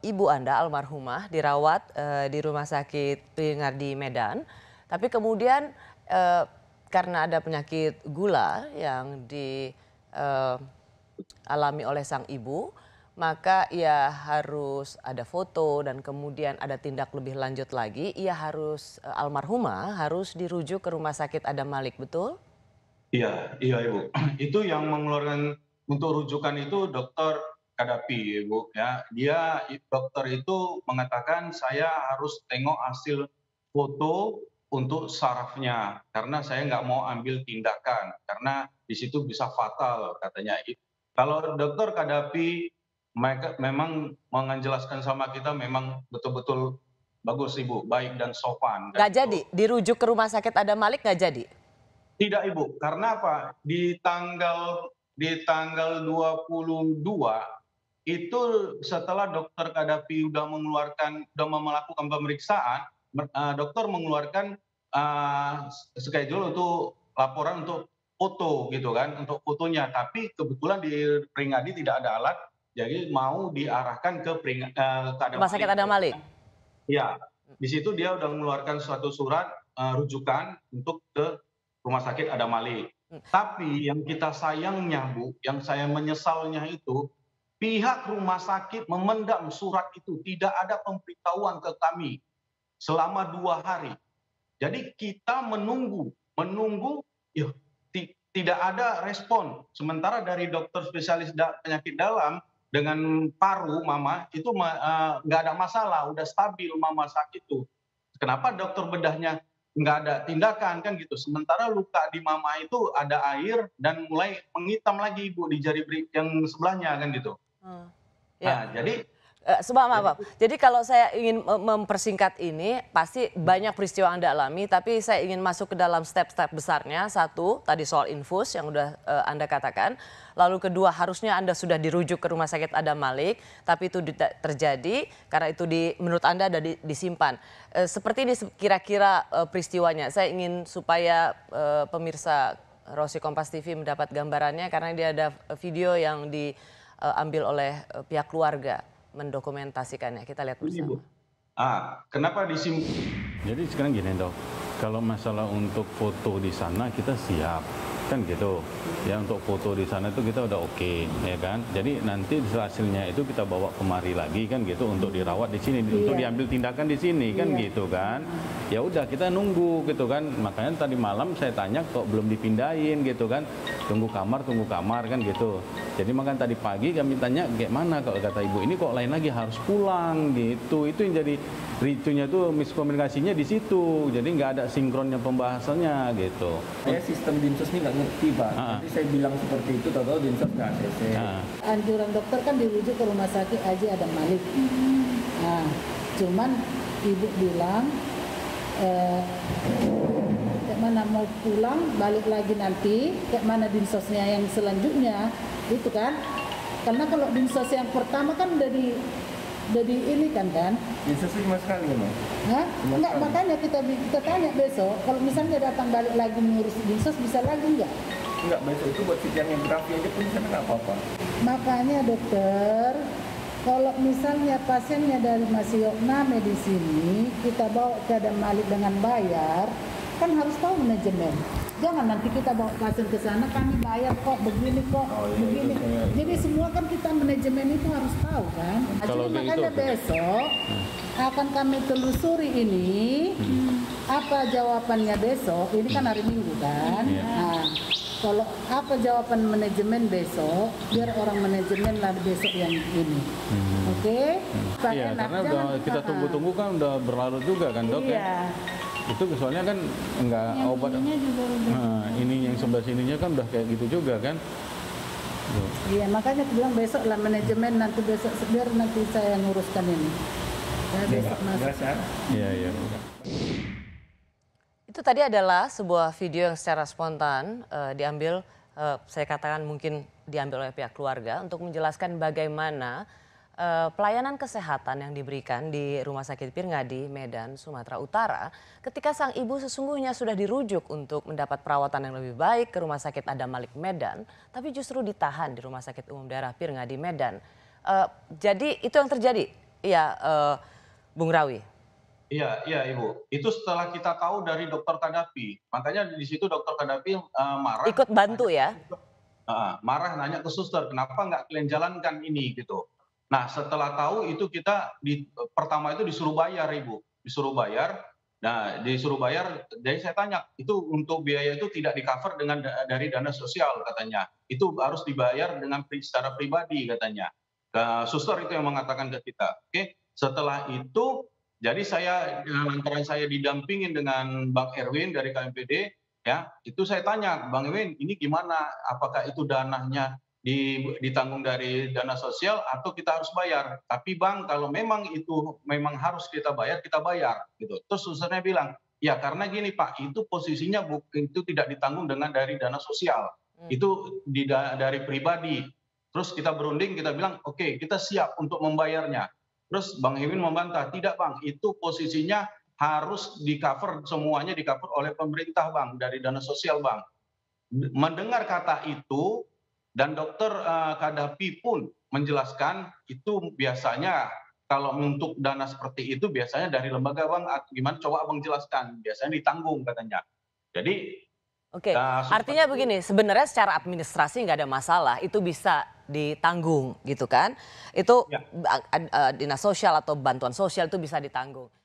ibu Anda almarhumah dirawat di Rumah Sakit Pringardi Medan, tapi kemudian karena ada penyakit gula yang dialami oleh sang ibu, maka ia harus ada foto dan kemudian ada tindak lebih lanjut lagi. Ia harus almarhumah harus dirujuk ke Rumah Sakit Adam Malik, betul? Iya iya, Ibu. Itu yang mengeluarkan untuk rujukan itu dokter Kadapi, Ibu, ya. Dokter itu mengatakan, "Saya harus tengok hasil foto untuk sarafnya, karena saya nggak mau ambil tindakan, karena di situ bisa fatal," katanya. Kalau dokter Kadapi mereka memang menjelaskan sama kita memang betul-betul bagus, Ibu, baik dan sopan, kan Nggak jadi, gitu. dirujuk ke Rumah Sakit Adam Malik nggak jadi? Tidak, Ibu, karena apa? Di tanggal 22 itu setelah dokter Kadapi udah melakukan pemeriksaan, dokter mengeluarkan, schedule untuk laporan untuk foto gitu kan, untuk fotonya. Tapi kebetulan di Pringadi tidak ada alat, jadi mau diarahkan ke Adam Rumah Sakit Malik Adam gitu Malik? kan. Iya, di situ dia udah mengeluarkan suatu surat, rujukan untuk ke Rumah Sakit Adam Malik. Hmm. Tapi yang kita sayangnya, Bu, yang saya menyesalnya itu, pihak rumah sakit memendam surat itu, tidak ada pemberitahuan ke kami selama 2 hari. Jadi kita menunggu menunggu, ya tidak ada respon. Sementara dari dokter spesialis penyakit dalam dengan paru mama itu nggak ada masalah, udah stabil mama saat itu. Kenapa dokter bedahnya nggak ada tindakan kan gitu. Sementara luka di mama itu ada air dan mulai menghitam lagi, Ibu, di jari yang sebelahnya kan gitu. Hmm. Ya. Nah, jadi Maaf. Jadi kalau saya ingin mempersingkat ini, pasti banyak peristiwa Anda alami, tapi saya ingin masuk ke dalam step-step besarnya. Satu, tadi soal infus yang udah Anda katakan. Lalu kedua, harusnya Anda sudah dirujuk ke Rumah Sakit Adam Malik, tapi itu tidak terjadi karena itu menurut Anda ada disimpan. Seperti ini kira-kira peristiwanya. Saya ingin supaya pemirsa Rosi Kompas TV mendapat gambarannya karena dia ada video yang diambil oleh pihak keluarga mendokumentasikannya. Kita lihat ini, Bu. bersama. Kenapa Jadi sekarang gini dok, kalau masalah untuk foto di sana kita siap, kan gitu. Ya untuk foto di sana itu kita udah oke, ya kan. Jadi nanti hasilnya itu kita bawa kemari lagi kan gitu untuk dirawat di sini, untuk diambil tindakan di sini kan gitu kan. Ya udah kita nunggu gitu kan. Makanya tadi malam saya tanya kok belum dipindahin gitu kan. Tunggu kamar kan gitu. Jadi makanya tadi pagi kami tanya kayak mana kalau kata ibu ini kok lain lagi harus pulang gitu. Itu yang jadi ritunya tuh miskomunikasinya di situ. Jadi nggak ada sinkronnya pembahasannya gitu. Saya sistem Dinsos ini nggak ngerti, Pak. Nanti saya bilang seperti itu, tahu-tahu Dinsos nggak ACC. Anjuran dokter kan dirujuk ke Rumah Sakit Haji Adam Malik. Nah, cuman ibu bilang kayak mana mau pulang balik lagi nanti, kayak mana dinsosnya yang selanjutnya, itu kan? Karena kalau dinsos yang pertama kan udah di ini kan. Dinsos cuma sekali ya, Mas? Hah? Cuma Enggak, sekali. makanya kita tanya besok, kalau misalnya datang balik lagi mengurus dinsos bisa lagi enggak? Enggak, besok itu buat fit yang grafi aja pun sana nggak apa-apa. Makanya dokter, kalau misalnya pasiennya dari masih Yokname di sini, kita bawa ke Adam Malik dengan bayar, kan harus tahu manajemen. Jangan nanti kita bawa pasien ke sana, kami bayar kok, begini kok, begini. Jadi semua kan kita manajemen itu harus tahu kan. Kalau Jadi kayak makanya gitu, besok akan kami telusuri ini, apa jawabannya besok, ini kan hari Minggu kan. Nah, kalau apa jawaban manajemen besok, biar orang manajemen lah besok yang ini. Oke? Iya, karena udah kita tunggu-tunggu kan udah berlarut juga kan dok ya. Iya. Itu soalnya kan nggak obat. Nah, ini yang sebelah sininya kan udah kayak gitu juga kan. Tuh. Iya, makanya aku bilang besok lah manajemen, nanti besok biar nanti saya nguruskan ini. Ya, besok masuk. Iya. Itu tadi adalah sebuah video yang secara spontan diambil, saya katakan mungkin diambil oleh pihak keluarga untuk menjelaskan bagaimana pelayanan kesehatan yang diberikan di Rumah Sakit Pirngadi, Medan, Sumatera Utara, ketika sang ibu sesungguhnya sudah dirujuk untuk mendapat perawatan yang lebih baik ke Rumah Sakit Adam Malik Medan, tapi justru ditahan di Rumah Sakit Umum Daerah Pirngadi, Medan. Jadi itu yang terjadi. Iya, Bung Rawi. Iya, iya Ibu. Itu setelah kita tahu dari dokter Kadapi. Makanya di situ dokter Kadapi marah. Ikut bantu ya? Marah nanya ke suster, kenapa nggak kalian jalankan ini gitu. Nah setelah tahu itu kita pertama itu disuruh bayar Ibu. Disuruh bayar. Nah disuruh bayar, jadi saya tanya, itu untuk biaya itu tidak di-cover dari dana sosial katanya. Itu harus dibayar secara pribadi katanya. Suster itu yang mengatakan ke kita. Oke, setelah itu jadi lantaran saya didampingin dengan Bang Erwin dari KMPD, ya itu saya tanya, Bang Erwin ini gimana? Apakah itu dananya ditanggung dari dana sosial atau kita harus bayar? Tapi Bang, kalau memang itu memang harus kita bayar gitu. Terus susternya bilang, ya karena gini Pak, itu posisinya itu tidak ditanggung dari dana sosial, itu dari pribadi. Terus kita berunding, kita bilang, oke, kita siap untuk membayarnya. Terus Bang Hewin membantah, tidak Bang, itu posisinya harus semuanya di-cover oleh pemerintah Bang, dari dana sosial Bang. Mendengar kata itu, dan dokter Kadapi pun menjelaskan, itu biasanya kalau untuk dana seperti itu biasanya dari lembaga Bang, gimana coba Abang jelaskan, biasanya ditanggung katanya. Jadi Oke, artinya begini, sebenarnya secara administrasi nggak ada masalah, itu bisa ditanggung gitu kan. Itu ya. dinas sosial atau bantuan sosial itu bisa ditanggung.